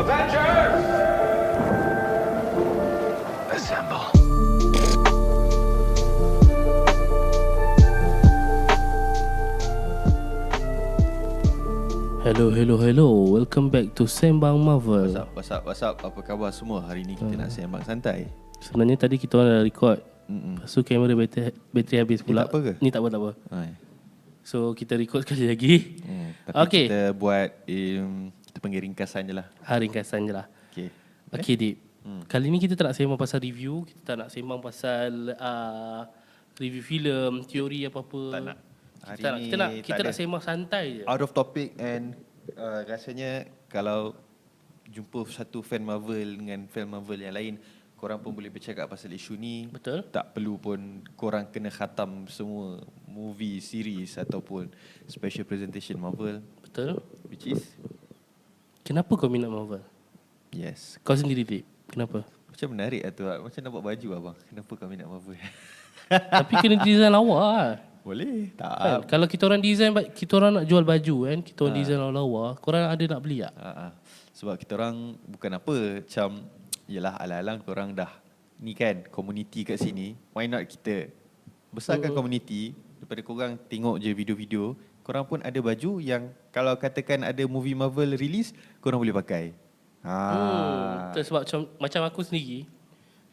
Avengers! Assemble. Hello. Welcome back to Sembang Marvel. What's up? Apa khabar semua? Hari ni kita nak sembang santai. Sebenarnya tadi kita orang dah record. Lepas tu kamera bateri habis pula. tak apa ke? Ni tak apa. Hai. So kita record sekali lagi. Tapi Okay. kita buat kita panggil ringkasan je lah. Ringkasan je lah. Okay. Dip. Kali ni kita tak nak sembang pasal review. Kita tak nak sembang pasal review filem, teori apa-apa. Tak nak. Hari ni Kita nak sembang santai je. Out of topic and rasanya kalau jumpa satu fan Marvel dengan fan Marvel yang lain, korang pun boleh bercakap pasal isu ni. Betul. Tak perlu pun korang kena khatam semua movie, series ataupun special presentation Marvel. Betul. Which is Kenapa kau minat Marvel? yes. Kau sendiri, Dip. Kenapa? Macam menarik lah tu. Macam nampak baju abang. Kenapa kau minat Marvel? Tapi kena design lawa lah. Boleh. Tak. Kan? Kalau kita orang design, kita orang nak jual baju kan, kita orang design lawa-lawa, korang ada nak beli tak? Sebab kita orang bukan apa, macam yelah alang-alang korang dah ni kan community kat sini, why not kita besarkan community daripada korang tengok je video-video, korang pun ada baju yang kalau katakan ada movie Marvel release, korang boleh pakai. Sebab macam aku sendiri,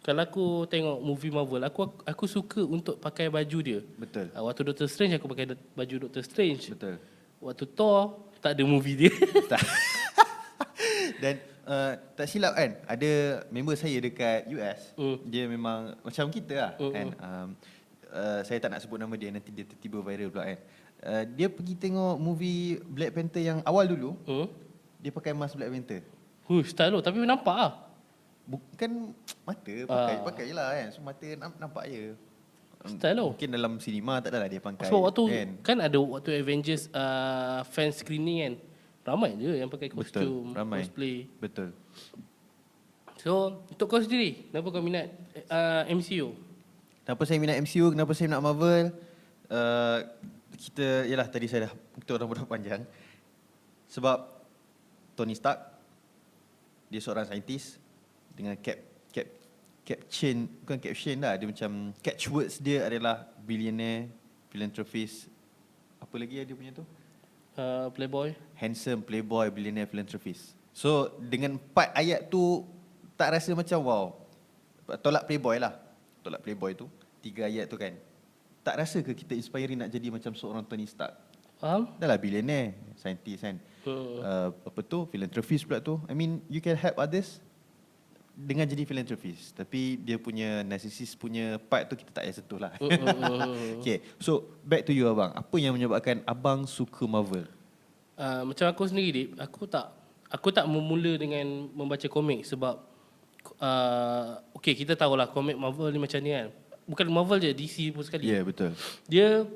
kalau aku tengok movie Marvel, aku suka untuk pakai baju dia. Betul. Waktu Doctor Strange aku pakai baju Doctor Strange. Betul. Waktu Thor tak ada movie dia. Dan tak silap kan, ada member saya dekat US, dia memang macam kita lah kan. Saya tak nak sebut nama dia, nanti dia tiba-tiba viral pula kan. Dia pergi tengok movie Black Panther yang awal dulu, dia pakai mask Black Panther. Style tu, tapi nampak lah. Bukan mata, pakai je lah kan. So mata nampak je. Style tu. Mungkin dalam sinema tak adalah dia pakai. Sebab waktu kan ada waktu Avengers fan screening kan, ramai je yang pakai kostum, ramai. cosplay. Betul. So, untuk kau sendiri, kenapa kau minat MCU? Kenapa saya minat MCU, kenapa saya minat Marvel? Yalah tadi kita orang berapa panjang. Sebab Tony Stark, dia seorang saintis dengan bukan caption dah, dia macam catchwords dia adalah billionaire, philanthropist. Apa lagi dia punya tu? Playboy. Handsome, playboy, billionaire, philanthropist. So dengan 4 ayat tu tak rasa macam wow. Tolak playboy tu 3 ayat tu kan. Tak rasa ke kita inspiring nak jadi macam seorang Tony Stark? Faham? Dah lah billionaire, scientist kan. Philanthropist pula tu. I mean you can help others dengan jadi philanthropist, tapi dia punya narcissist punya part tu kita tak payah sentuh lah. Okay, so back to you abang. Apa yang menyebabkan abang suka Marvel? Macam aku sendiri, Dip, aku tak memula dengan membaca komik sebab okay, kita tahulah komik Marvel ni macam ni kan. Bukan Marvel je, DC pun sekali. Ya, yeah, betul. Dia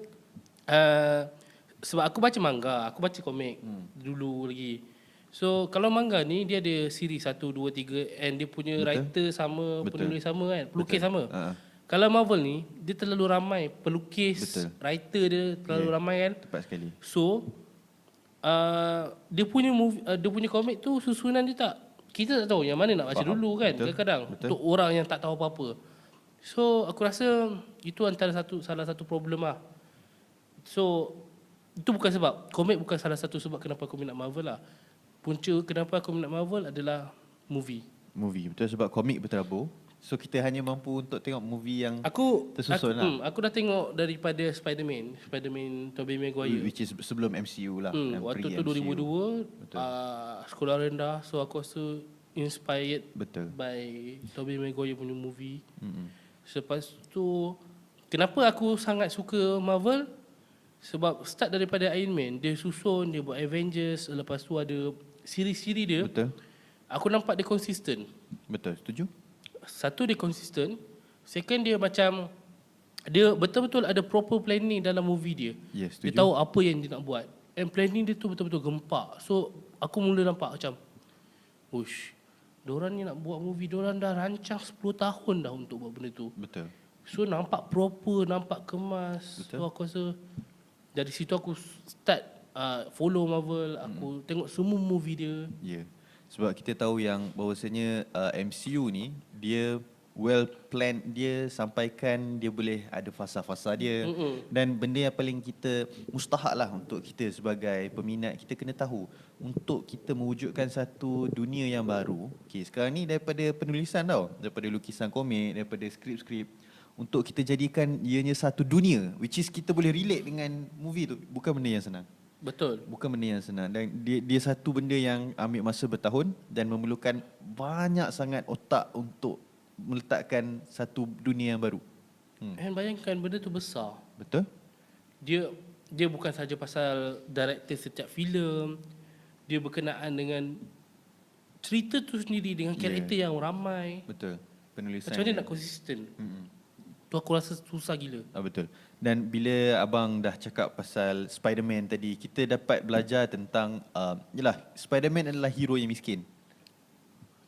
sebab aku baca manga, aku baca komik dulu lagi. So kalau manga ni dia ada siri 1, 2, 3 and dia punya writer sama, penulis sama kan, pelukis sama. Kalau Marvel ni dia terlalu ramai pelukis, writer dia terlalu ramai kan. Tepat sekali. So dia punya dia punya komik tu susunan dia kita tak tahu yang mana nak baca dulu kan. Kadang-kadang untuk orang yang tak tahu apa-apa. So aku rasa itu salah satu problem lah. So itu bukan sebab komik, bukan salah satu sebab kenapa aku minat Marvel lah. Punca kenapa aku minat Marvel adalah movie. Betul, sebab komik berterabur. So kita hanya mampu untuk tengok movie yang tersusun lah. Aku dah tengok daripada Spider-Man Tobey Maguire, which is sebelum MCU lah. Waktu tu 2002 sekolah rendah. So aku rasa inspired by Tobey Maguire punya movie. Lepas tu kenapa aku sangat suka Marvel? Sebab start daripada Iron Man, dia susun, dia buat Avengers, lepas tu ada siri-siri dia. Betul. Aku nampak dia konsisten. Betul, setuju. Satu, dia konsisten. Second, dia macam dia betul-betul ada proper planning dalam movie dia. Yes, dia tahu apa yang dia nak buat. And planning dia tu betul-betul gempak. So aku mula nampak macam, diorang ni nak buat movie, diorang dah rancang 10 tahun dah untuk buat benda tu. Betul. So nampak proper, nampak kemas. Betul. So aku rasa dari situ aku start follow Marvel. Aku tengok semua movie dia. Ya. Sebab kita tahu yang bahawasanya MCU ni dia well planned, dia sampaikan dia boleh ada fasa-fasa dia. Dan benda yang paling kita mustahak lah untuk kita sebagai peminat, kita kena tahu untuk kita mewujudkan satu dunia yang baru. Okay, sekarang ni daripada penulisan tau, daripada lukisan komik, daripada skrip-skrip, untuk kita jadikan ianya satu dunia which is kita boleh relate dengan movie tu, bukan benda yang senang. Betul. Bukan benda yang senang, dan dia satu benda yang ambil masa bertahun dan memerlukan banyak sangat otak untuk meletakkan satu dunia yang baru. And bayangkan benda tu besar. Betul? Dia bukan saja pasal director setiap filem, dia berkenaan dengan cerita tu sendiri dengan karakter yang ramai. Betul. Penulisan. Macam mana nak konsisten? Tu aku rasa susah gila. Betul. Dan bila abang dah cakap pasal Spider-Man tadi, kita dapat belajar tentang yalah, Spider-Man adalah hero yang miskin.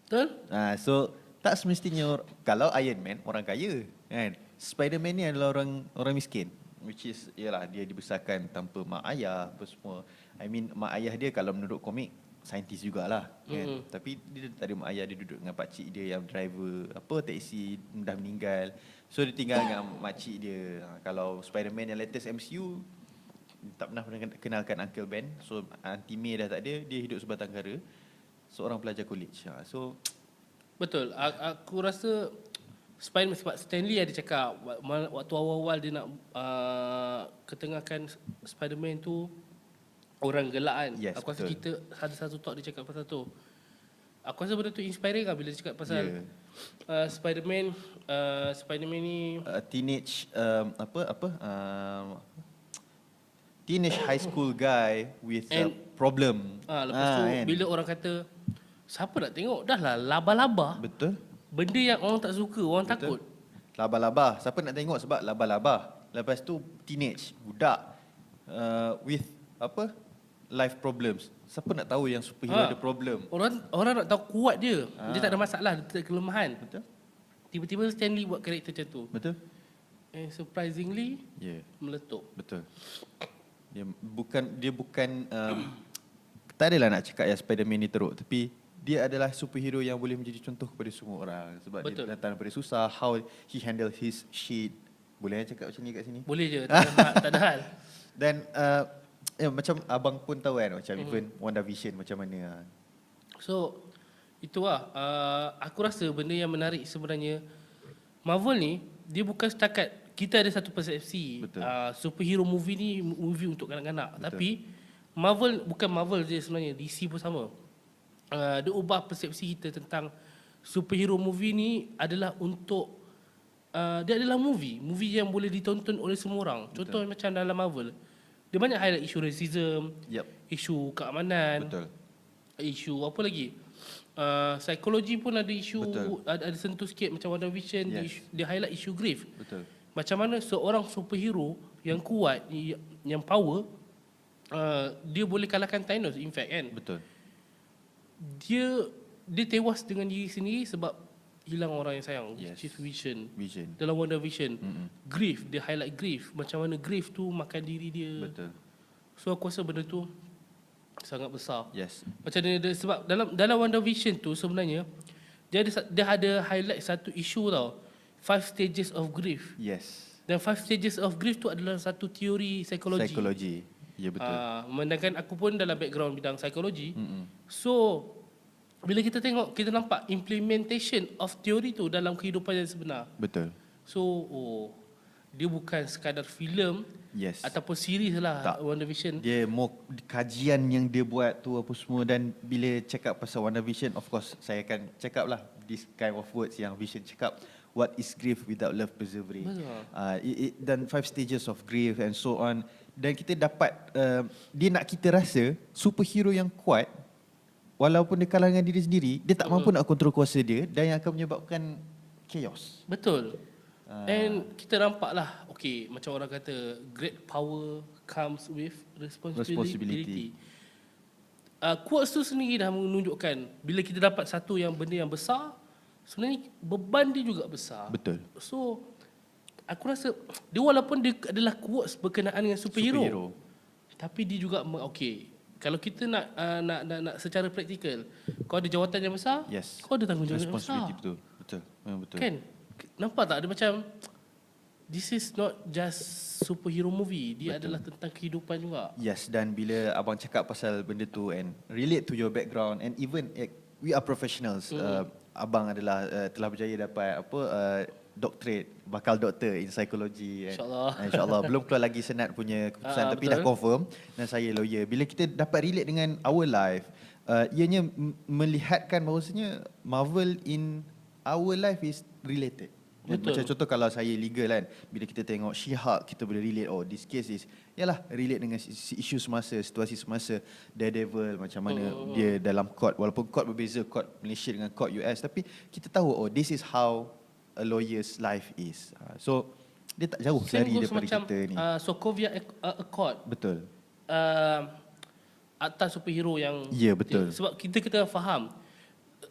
Betul? So tak semestinya kalau Iron Man orang kaya, kan? Spider-Man ni adalah orang miskin, which is yalah, dia dibesarkan tanpa mak ayah apa semua. I mean mak ayah dia kalau menurut komik saintis jugalah, kan? Tapi dia tak ada mak ayah, dia duduk dengan pakcik dia yang driver taksi, dah meninggal. So dia tinggal dengan makcik dia. Kalau Spider-Man yang latest MCU, tak pernah kenalkan Uncle Ben. So Auntie May dah tak ada, dia hidup sebatang kara, seorang pelajar college. So betul. Aku rasa Spider-Man, sebab Stanley ada cakap waktu awal-awal dia nak ketengahkan Spider-Man tu orang gelak kan. Yes, aku rasa betul. kita ada satu talk dia cakap pasal tu. Aku rasa benda tu inspiring lah bila dia cakap pasal Spider-Man ni teenage teenage high school guy with a problem. Lepas tu kan? bila orang kata siapa nak tengok, dah lah laba-laba. Betul. Benda yang orang tak suka, orang Betul. takut. Laba-laba. Siapa nak tengok sebab laba-laba. Lepas tu teenage, budak with life problems. Siapa nak tahu yang superhero ada problem? Orang nak tahu kuat dia. Dia tak ada masalah, dia tak ada kelemahan. Betul. Tiba-tiba Stanley buat karakter macam tu. Betul. And surprisingly meletup. Betul. Dia bukan tak adalah nak cakap yang Spider-Man ni teruk, tapi dia adalah superhero yang boleh menjadi contoh kepada semua orang sebab Betul. dia datang daripada susah, how he handle his shit. Boleh cakap macam ni kat sini? Boleh je, tak ada hal. Dan macam abang pun tahu kan, macam even WandaVision macam mana. So itulah aku rasa benda yang menarik sebenarnya Marvel ni, dia bukan setakat kita ada satu persepsi superhero movie ni movie untuk kanak-kanak. Tapi bukan Marvel je sebenarnya, DC pun sama. Dia ubah persepsi kita tentang superhero movie ni adalah untuk dia adalah movie yang boleh ditonton oleh semua orang. Contoh macam dalam Marvel, dia banyak highlight isu racism, isu keamanan, isu apa lagi, psikologi pun ada isu, ada sentuh sikit macam WandaVision. Dia highlight isu grief. Macam mana seorang superhero yang kuat, yang power, dia boleh kalahkan Thanos, in fact kan. Dia tewas dengan diri sendiri sebab hilang orang yang sayang. Chief Vision. Dalam WandaVision, grief, dia highlight grief, macam mana grief tu makan diri dia. So aku rasa benda tu sangat besar. Macam dia sebab dalam WandaVision tu sebenarnya dia ada highlight satu isu tau, 5 stages of grief. Dan 5 stages of grief tu adalah satu teori psikologi. Ya betul. Sedangkan aku pun dalam background bidang psikologi. So bila kita tengok, kita nampak implementation of teori tu dalam kehidupan yang sebenar. So dia bukan sekadar filem ataupun series lah. WandaVision dia more kajian yang dia buat tu apa semua. Dan bila cakap pasal WandaVision, of course saya akan cakap lah this kind of words yang Vision cakap, what is grief without love persevere. Dan 5 stages of grief and so on. Dan kita dapat dia nak kita rasa superhero yang kuat, walaupun dia kalah dengan diri sendiri, dia tak mampu nak kontrol kuasa dia, dan yang akan menyebabkan chaos. And kita nampak lah, okay, macam orang kata great power comes with responsibility. Quotes tu sendiri dah menunjukkan bila kita dapat satu benda yang besar, sebenarnya beban dia juga besar. So aku rasa dia walaupun dia adalah quotes berkenaan dengan superhero, tapi dia juga kalau kita nak secara praktikal, kau ada jawatan yang besar, Yes. kau ada tanggungjawab yang besar. Responsibility betul. Betul. Memang betul. Kan? Nampak tak ada macam this is not just superhero movie, dia adalah tentang kehidupan juga. Yes, dan bila abang cakap pasal benda tu and relate to your background and even we are professionals. Abang adalah telah berjaya dapat doctorate, bakal doktor in psychology. InsyaAllah. Belum keluar lagi senat punya keputusan tapi betul. dah confirm dan saya lawyer. Bila kita dapat relate dengan our life, ianya melihatkan bahawasanya Marvel in our life is related. Betul. Macam contoh kalau saya legal kan, bila kita tengok She-Hulk, kita boleh relate, oh this case is, yalah, relate dengan isu semasa, situasi semasa. Daredevil macam mana dia dalam court, walaupun court berbeza, court Malaysia dengan court US, tapi kita tahu, oh this is how a lawyer's life is. So dia tak jauh Same dari goes daripada macam kita ni. Sokovia Accord. Betul. Atas superhero yang Ya, betul. sebab kita kena faham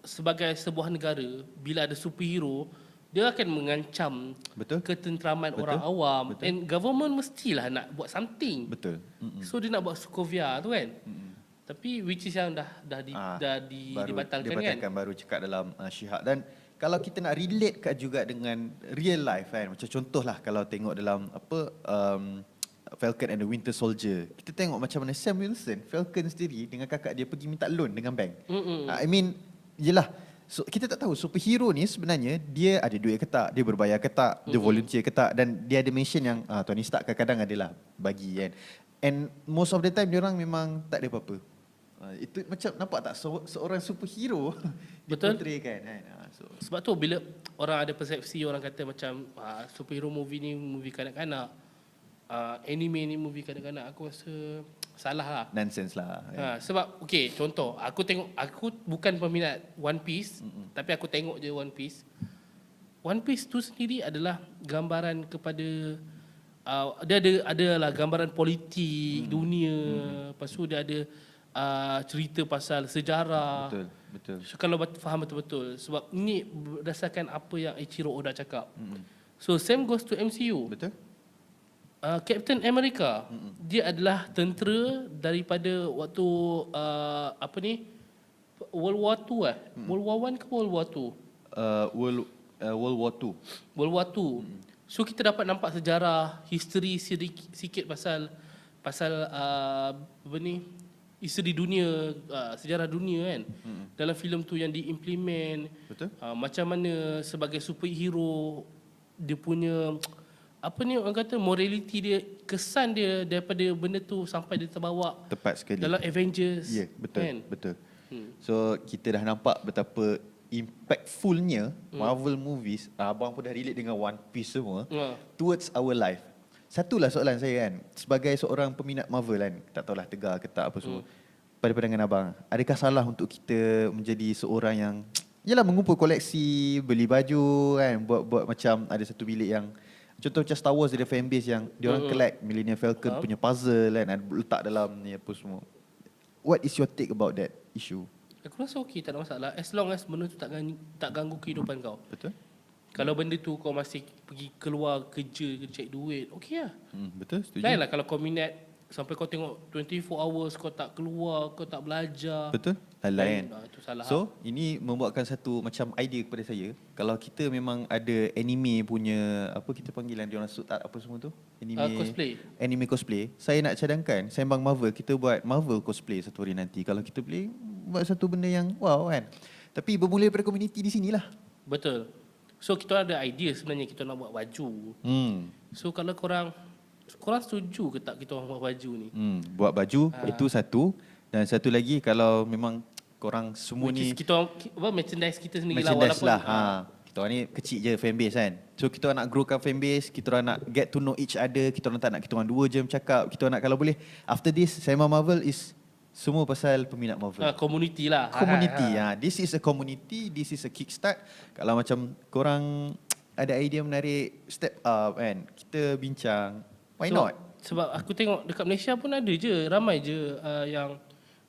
sebagai sebuah negara, bila ada superhero, dia akan mengancam Betul. ketenteraman Betul. orang awam. Betul. And government mestilah nak buat something. Betul. So dia nak buat Sokovia tu kan. Tapi which is yang dah baru dibatalkan dibatalkan, kan. baru cakap dalam She-Hulk. Dan kalau kita nak relate kat juga dengan real life kan, macam contohlah kalau tengok dalam Falcon and the Winter Soldier, kita tengok macam mana Sam Wilson, Falcon sendiri dengan kakak dia pergi minta loan dengan bank. I mean, yelah, so kita tak tahu superhero ni sebenarnya dia ada duit ke tak, dia berbayar ke tak, dia volunteer ke tak, dan dia ada mention yang Tony Stark kadang-kadang adalah bagi kan. And most of the time dia orang memang tak ada apa-apa. Itu macam nampak tak seorang superhero Betul. diportraykan kan. So Sebab tu bila orang ada persepsi, orang kata macam superhero movie ni movie kanak-kanak, anime ni movie kanak-kanak, aku rasa salah lah. nonsense lah. Sebab okey, contoh aku bukan peminat One Piece, tapi aku tengok je One Piece. One Piece tu sendiri adalah gambaran kepada dia adalah gambaran politik dunia. Lepas tu dia ada cerita pasal sejarah. Betul. So, kalau faham betul-betul, sebab ini berdasarkan apa yang Ichiro Oda cakap. So same goes to MCU. Betul. Captain America, dia adalah tentera daripada waktu World War II World War I ke World War II? World War II. World War II. So kita dapat nampak sejarah, history sikit pasal history dunia, sejarah dunia kan. Dalam filem tu yang diimplement. Betul. Macam mana sebagai superhero dia punya orang kata morality dia, kesan dia daripada benda tu sampai dia terbawa Tepat sekali. dalam Avengers. Ya, betul. Kan? Betul. So kita dah nampak betapa impactfulnya Marvel movies, abang pun dah relate dengan One Piece semua, towards our life. Satulah soalan saya kan, sebagai seorang peminat Marvel kan, tak tahulah tegar ke tak apa semua. Pada pandangan abang, adakah salah untuk kita menjadi seorang yang mengumpul koleksi, beli baju kan, buat macam ada satu bilik yang contoh macam Star Wars, dia ada fanbase yang dia orang collect Millennium Falcon punya puzzle kan, letak dalam ni apa semua. What is your take about that issue? Aku rasa okey, tak ada masalah, as long as benda tu tak ganggu kehidupan kau. Betul? Kalau benda tu kau masih pergi keluar kerja cari duit, okey lah. Betul, setuju. Lain lah kalau kau minat sampai kau tengok 24 hours kau tak keluar, kau tak belajar. Betul? Lain. Itu salah. So, ini membuatkan satu macam idea kepada saya. Kalau kita memang ada anime punya, apa kita panggilan dia orang suit art apa semua tu? Cosplay. Anime cosplay. Saya nak cadangkan, sembang Marvel, kita buat Marvel cosplay satu hari nanti. Kalau kita boleh buat satu benda yang wow kan. Tapi bermula daripada komuniti di sinilah. Betul. So kita ada idea sebenarnya kita nak buat baju. So kalau korang setuju ke tak kita orang buat baju ni? Buat baju itu satu, dan satu lagi kalau memang korang semua Which ni is kita merchandise kita sendiri lah, merchandise walaupun lah. Kita orang ni kecil je fanbase kan. So kita orang nak growkan fanbase, kita orang nak get to know each other, kita orang tak nak kita orang dua je bercakap, kita orang nak kalau boleh after this Sembang Marvel is semua pasal peminat Marvel. Community lah. Community. This is a community, this is a kickstart. Kalau macam korang ada idea menarik, step up kan, kita bincang. Why not? Sebab aku tengok dekat Malaysia pun ada je, ramai je yang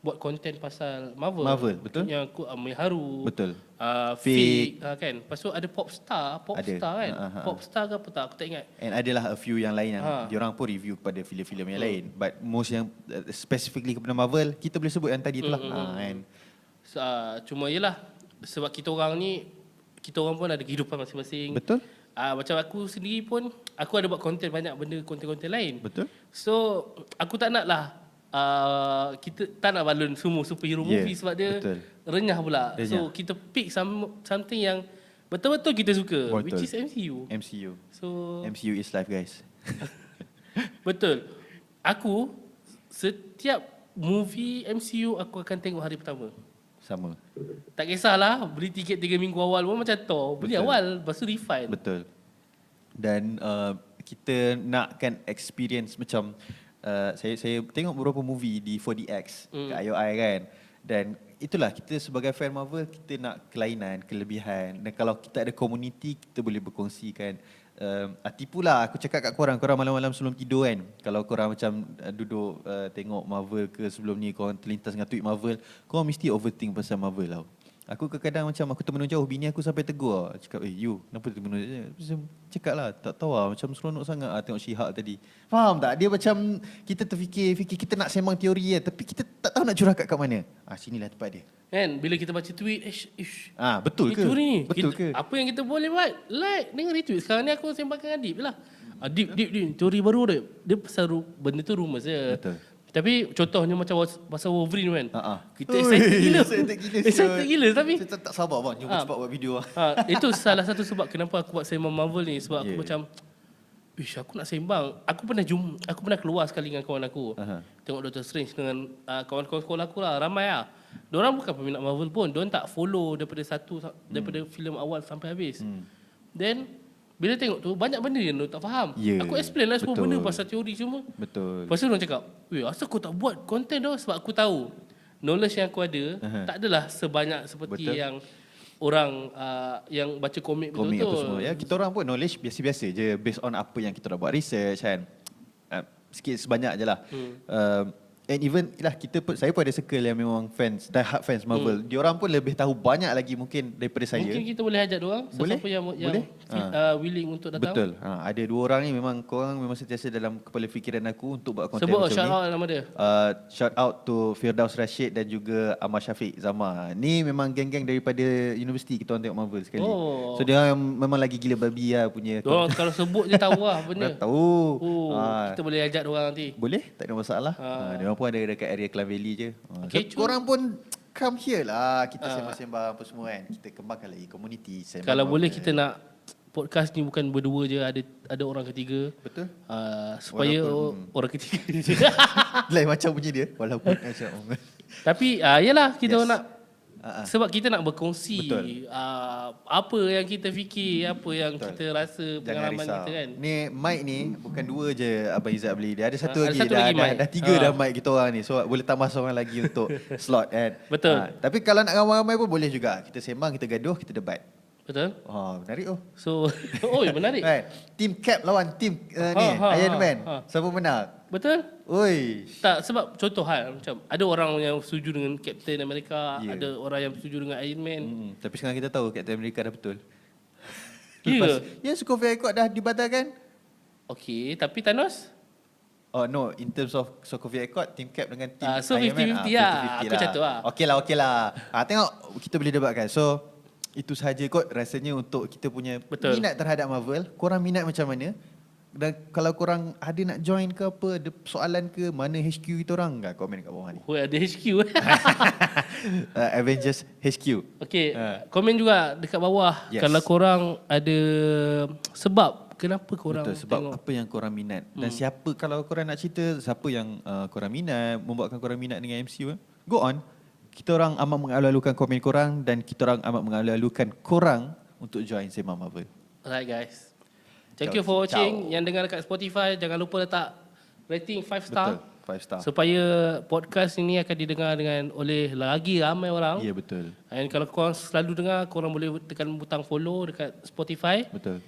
buat konten pasal Marvel. Marvel, betul. Yang Haru. Betul. Fake kan. Lepas tu ada Popstar Ada. kan. Popstar ke apa tak aku tak ingat. And adalah a few yang lain yang diorang pun review kepada filem-filem yang lain. But most yang specifically kepada Marvel, kita boleh sebut yang tadi itulah. Kan. Cuma yelah sebab kita orang pun ada kehidupan masing-masing. Betul. Macam aku sendiri pun aku ada buat konten banyak benda konten-konten lain. Betul. So aku tak nak lah kita tak nak balun semua superhero movie sebab dia renyah pula. So kita pick something yang betul-betul kita suka, which is MCU. So MCU is life, guys. betul. Aku setiap movie MCU aku akan tengok hari pertama. Sama. Tak kisahlah beli tiket 3 minggu awal pun macam Thor. Beli awal lepas tu refund. Betul. Dan kita nakkan experience macam saya tengok beberapa movie di 4DX kat IOI kan. Dan itulah kita sebagai fan Marvel kita nak kelainan, kelebihan. Dan kalau kita ada community kita boleh berkongsikan. Tipulah aku cakap kat korang malam-malam sebelum tidur kan. Kalau korang macam duduk tengok Marvel ke sebelum ni korang terlintas dengan tweet Marvel, korang mesti overthink pasal Marvel tau. Aku kadang-kadang macam aku termenung jauh, bini aku sampai tegur. Cakap, you kenapa termenung jauh? Cakap lah, tak tahu lah, macam seronok sangat tengok She-Hulk tadi. Faham tak? Dia macam kita terfikir kita nak sembang teori tapi kita tak tahu nak curahkan kat mana. Sinilah tempat dia. Kan, bila kita baca tweet, betul ke? Teori ni. Betul ke? Apa yang kita boleh buat? Like, dengan retweet. Sekarang ni aku sembang dengan Adib je lah. Adib, teori baru dia pasal benda tu rumours je. Betul. Tapi contohnya macam pasal Wolverine kan. Kita excited gila. Excited gila tapi saya tak sabar bang, jom cepat buat video. Itu salah satu sebab kenapa aku buat sembang Marvel ni. Sebab aku macam aku nak sembang. Aku pernah keluar sekali dengan kawan aku. Tengok Doctor Strange dengan kawan-kawan sekolah aku lah. Ramai lah. Diorang bukan peminat Marvel pun. Diorang tak follow daripada filem awal sampai habis. Then bila tengok tu banyak benda yang diorang tak faham. Aku explain lah semua benda pasal teori semua. Betul. Lepas tu diorang cakap, asal kau tak buat konten tu? Sebab aku tahu knowledge yang aku ada tak adalah sebanyak seperti yang orang yang baca komik betul-betul. Apa semua. Ya, kita orang pun knowledge biasa-biasa je based on apa yang kita dah buat research kan. Sikit sebanyak je lah. And even saya pun ada circle yang memang fans, die hard fans Marvel. Diorang pun lebih tahu banyak lagi mungkin daripada saya. Mungkin kita boleh ajak diorang. Siapa yang willing untuk datang. Betul. Ada 2 orang ni memang korang memang sentiasa dalam kepala fikiran aku untuk buat konten macam ni. Shout out nama dia. Shout out to Firdaus Rashid dan juga Ahmad Syafiq Zama. Ni memang geng-geng daripada universiti kita orang tengok Marvel sekali. So dia memang lagi gila babi lah punya. Diorang kalau sebut je tahu lah benda. Tahu. Kita boleh ajak diorang nanti. Boleh, tak ada masalah. Diorang pun ada dekat area Klang Valley je. Okay, so, korang pun come here lah. Kita sembang-sembang apa semua kan. Kita kembangkan lagi community. Kalau boleh kita nak podcast ni bukan berdua je, ada orang ketiga. Betul. Supaya orang ketiga lain macam bunyi dia. Walaupun macam tapi yalah kita nak sebab kita nak berkongsi apa yang kita fikir, apa yang kita rasa, pengalaman kita kan. Ni mic ni bukan 2 je Abang Izzat beli. Dia ada satu lagi. Dah 3 dah mic kita orang ni. So boleh tambah seorang lagi untuk slot kan. Betul. Tapi kalau nak ramai-ramai pun boleh juga. Kita sembang, kita gaduh, kita debat. Betul. Menarik So, menarik. Right. Team Cap lawan team Iron Man. Siapa menang? Betul. Oi. Tak, sebab contoh macam ada orang yang setuju dengan Captain America, ada orang yang setuju dengan Iron Man. Tapi sekarang kita tahu Captain America dah betul. Ya. Sokovia Accord dah dibatalkan. Okey, tapi Thanos? No, in terms of Sokovia Accord, Team Cap dengan Team so Iron Man. 50-50 lah. Aku macam tu lah. Okey lah. Tengok, kita boleh debatkan. So, itu sahaja kot rasanya untuk kita punya minat terhadap Marvel. Korang minat macam mana? Dan kalau korang ada nak join ke apa, ada soalan ke, mana HQ kita orang, enggak komen kat bawah ni. Ada HQ. Avengers HQ. Okey, komen juga dekat bawah. Kalau korang ada sebab kenapa korang sebab tengok. Apa yang korang minat. Dan siapa, kalau korang nak cerita siapa yang korang minat, membuatkan korang minat dengan MCU, go on. Kita orang amat mengalu-alukan komen korang dan kita orang amat mengalu-alukan korang untuk join Sembang Marvel. Alright guys. Thank you for watching. Yang dengar dekat Spotify, jangan lupa letak rating 5 star. Betul, 5 star. Supaya podcast ini akan didengar oleh lagi ramai orang. Ya, betul. Dan kalau korang selalu dengar, korang boleh tekan butang follow dekat Spotify. Betul.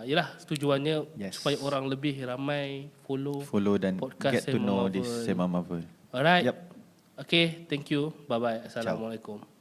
Yalah, tujuannya supaya orang lebih ramai follow dan podcast get to know Marvel. this Sembang Marvel. Alright. Yep. Okay, thank you. Bye-bye. Assalamualaikum.